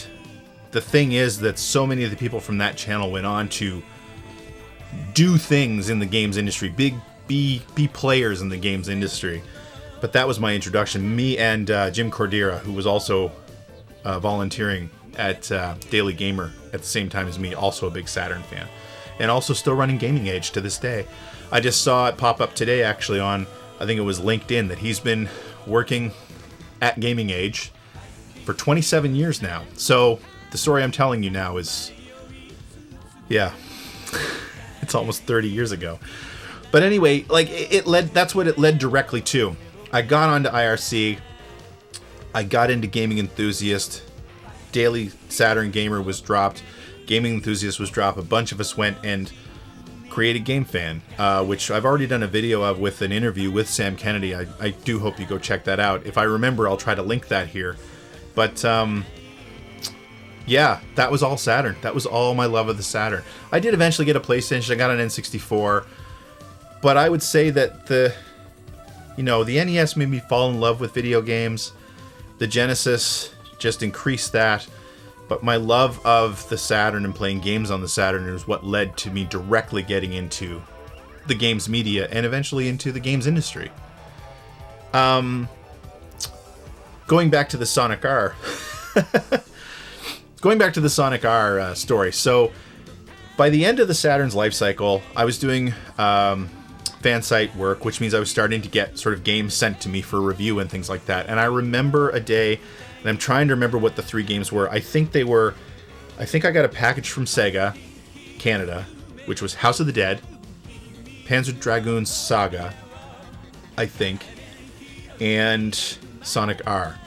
the thing is that so many of the people from that channel went on to do things in the games industry. Big be players in the games industry. But that was my introduction. Me and Jim Cordera, who was also volunteering at Daily Gamer at the same time as me, also a big Saturn fan, and also still running Gaming Age to this day. I just saw it pop up today, actually, on, I think it was LinkedIn, that he's been working at Gaming Age for 27 years now. So the story I'm telling you now is, yeah, it's almost 30 years ago. But anyway, like, that's what it led directly to. I got onto IRC, I got into Gaming Enthusiast, Daily Saturn Gamer was dropped, Gaming Enthusiast was dropped, a bunch of us went and created Game Fan, which I've already done a video of with an interview with Sam Kennedy. I do hope you go check that out. If I remember, I'll try to link that here. But, yeah, that was all Saturn. That was all my love of the Saturn. I did eventually get a PlayStation, I got an N64, but I would say that the NES made me fall in love with video games. The Genesis just increased that. But my love of the Saturn and playing games on the Saturn is what led to me directly getting into the games media and eventually into the games industry. Going back to the Sonic R. Going back to the Sonic R story. So, by the end of the Saturn's life cycle, I was doing fan site work, which means I was starting to get sort of games sent to me for review and things like that. And I remember a day, and I'm trying to remember what the 3 games were. I think I got a package from Sega Canada, which was House of the Dead, Panzer Dragoon Saga, I think, and Sonic R.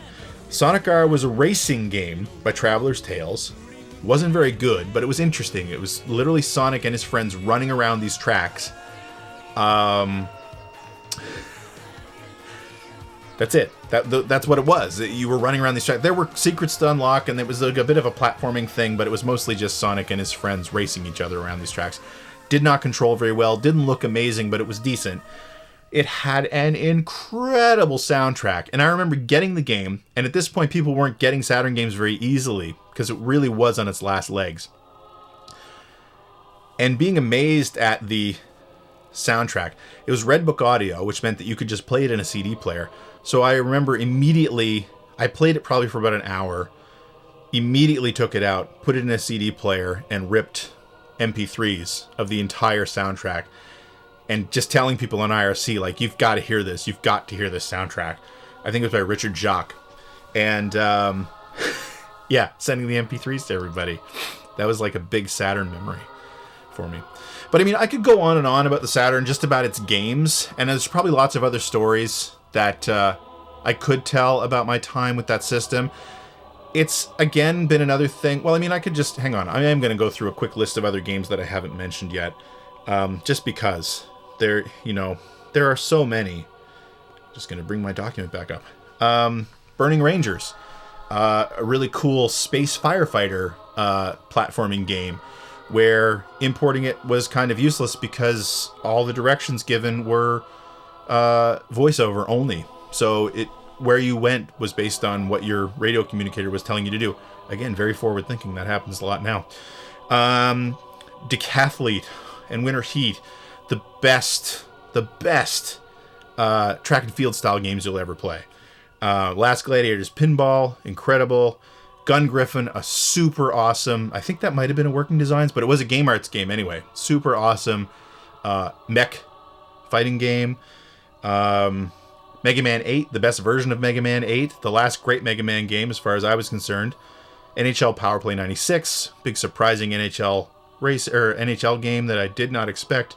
Sonic R was a racing game by Traveler's Tales. It wasn't very good, but it was interesting. It was literally Sonic and his friends running around these tracks. That's it. That's what it was. You were running around these tracks. There were secrets to unlock, and it was like a bit of a platforming thing, but it was mostly just Sonic and his friends racing each other around these tracks. Did not control very well. Didn't look amazing, but it was decent. It had an incredible soundtrack, and I remember getting the game, and at this point people weren't getting Saturn games very easily, because it really was on its last legs. And being amazed at the soundtrack. It was Redbook audio, which meant that you could just play it in a CD player. So I remember immediately, I played it probably for about an hour, immediately took it out, put it in a CD player, and ripped MP3s of the entire soundtrack. And just telling people on IRC, like, you've got to hear this. You've got to hear this soundtrack. I think it was by Richard Jacques. And, yeah, sending the MP3s to everybody. That was like a big Saturn memory for me. But, I mean, I could go on and on about the Saturn, just about its games. And there's probably lots of other stories that I could tell about my time with that system. It's, again, been another thing. Well, I mean, I could just... Hang on. I am going to go through a quick list of other games that I haven't mentioned yet. Just because... There are so many. Just going to bring my document back up. Burning Rangers. A really cool space firefighter platforming game where importing it was kind of useless because all the directions given were voiceover only. So where you went was based on what your radio communicator was telling you to do. Again, very forward thinking. That happens a lot now. Decathlete and Winter Heat. The best track and field style games you'll ever play. Last Gladiators Pinball, incredible. Gun Griffin, a super awesome, I think that might have been a Working Designs, but it was a Game Arts game anyway. Super awesome mech fighting game. Mega Man 8, the best version of Mega Man 8, the last great Mega Man game as far as I was concerned. NHL Power Play 96, big surprising NHL game that I did not expect.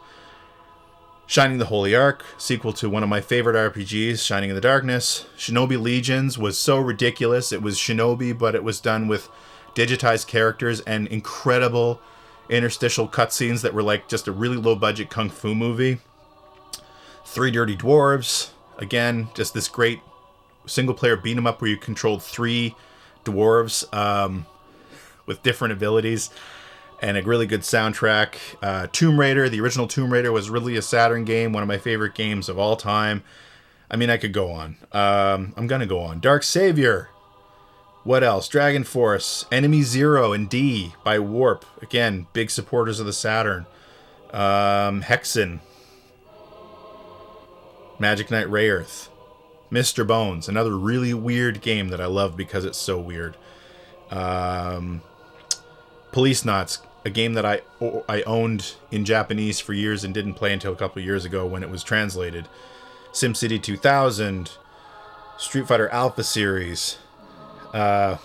Shining the Holy Ark, sequel to one of my favorite RPGs, Shining in the Darkness. Shinobi Legions was so ridiculous. It was Shinobi, but it was done with digitized characters and incredible interstitial cutscenes that were like just a really low-budget kung fu movie. Three Dirty Dwarves, again, just this great single-player beat-em-up where you controlled 3 dwarves with different abilities. And a really good soundtrack. Tomb Raider, the original Tomb Raider was really a Saturn game, one of my favorite games of all time. I mean, I could go on. I'm going to go on. Dark Savior. What else? Dragon Force. Enemy Zero and D by Warp. Again, big supporters of the Saturn. Hexen. Magic Knight Rayearth, Mr. Bones, another really weird game that I love because it's so weird. Police Knots, a game that I owned in Japanese for years and didn't play until a couple of years ago when it was translated. SimCity 2000, Street Fighter Alpha series. Yeah,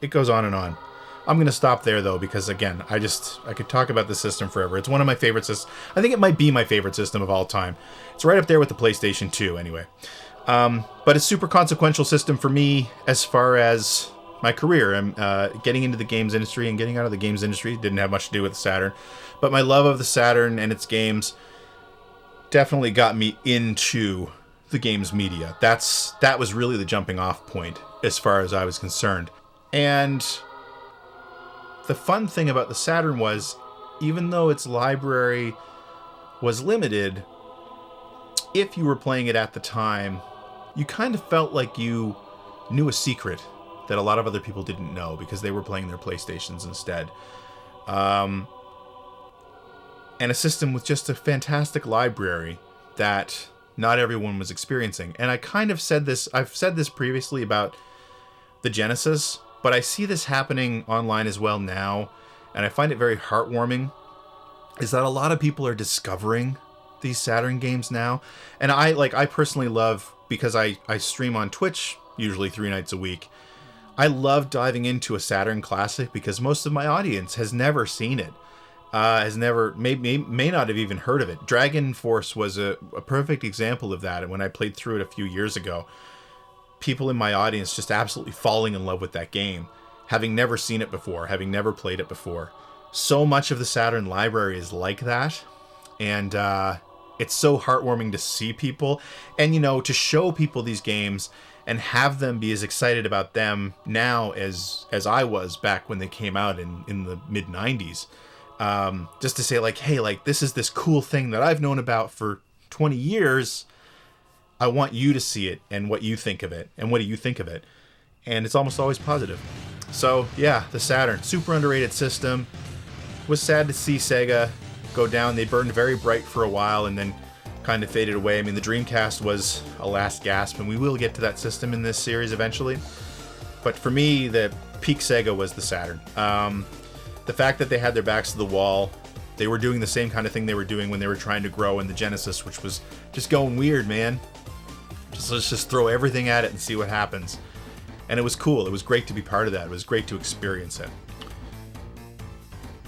it goes on and on. I'm going to stop there, though, because, again, I could talk about this system forever. It's one of my favorite systems. I think it might be my favorite system of all time. It's right up there with the PlayStation 2, anyway. But a super consequential system for me as far as my career. I'm getting into the games industry and getting out of the games industry. Didn't have much to do with the Saturn. But my love of the Saturn and its games definitely got me into the games media. That was really the jumping off point as far as I was concerned. And the fun thing about the Saturn was, even though its library was limited, if you were playing it at the time, you kind of felt like you knew a secret that a lot of other people didn't know because they were playing their PlayStations instead. And a system with just a fantastic library that not everyone was experiencing. And I kind of said this, I've said this previously about the Genesis, but I see this happening online as well now, and I find it very heartwarming, is that a lot of people are discovering these Saturn games now. And I personally love, because I stream on Twitch usually 3 nights a week, I love diving into a Saturn classic because most of my audience has never seen it. May not have even heard of it. Dragon Force was a perfect example of that. And when I played through it a few years ago, people in my audience just absolutely falling in love with that game, having never seen it before, having never played it before. So much of the Saturn library is like that. And it's so heartwarming to see people and, to show people these games and have them be as excited about them now as I was back when they came out in the mid 90s. Just to say like, hey, like this is this cool thing that I've known about for 20 years. I want you to see it and what you think of it. And what do you think of it? And it's almost always positive. So yeah, the Saturn, super underrated system. Was sad to see Sega go down. They burned very bright for a while and then kind of faded away. I mean, the Dreamcast was a last gasp, and we will get to that system in this series eventually. But for me, the peak Sega was the Saturn. The fact that they had their backs to the wall, they were doing the same kind of thing they were doing when they were trying to grow in the Genesis, which was just going weird, man. Let's just throw everything at it and see what happens. And it was cool. It was great to be part of that. It was great to experience it.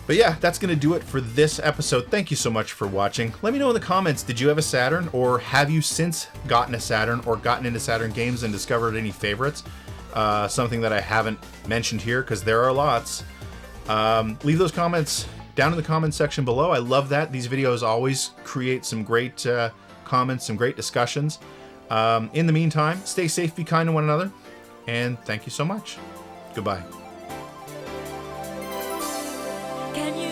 But yeah, that's going to do it for this episode. Thank you so much for watching. Let me know in the comments, did you have a Saturn, or have you since gotten a Saturn or gotten into Saturn games and discovered any favorites? Something that I haven't mentioned here, because there are lots. Leave those comments down in the comments section below. I love that. These videos always create some great comments, some great discussions. In the meantime, stay safe, be kind to one another, and thank you so much. Goodbye. Can you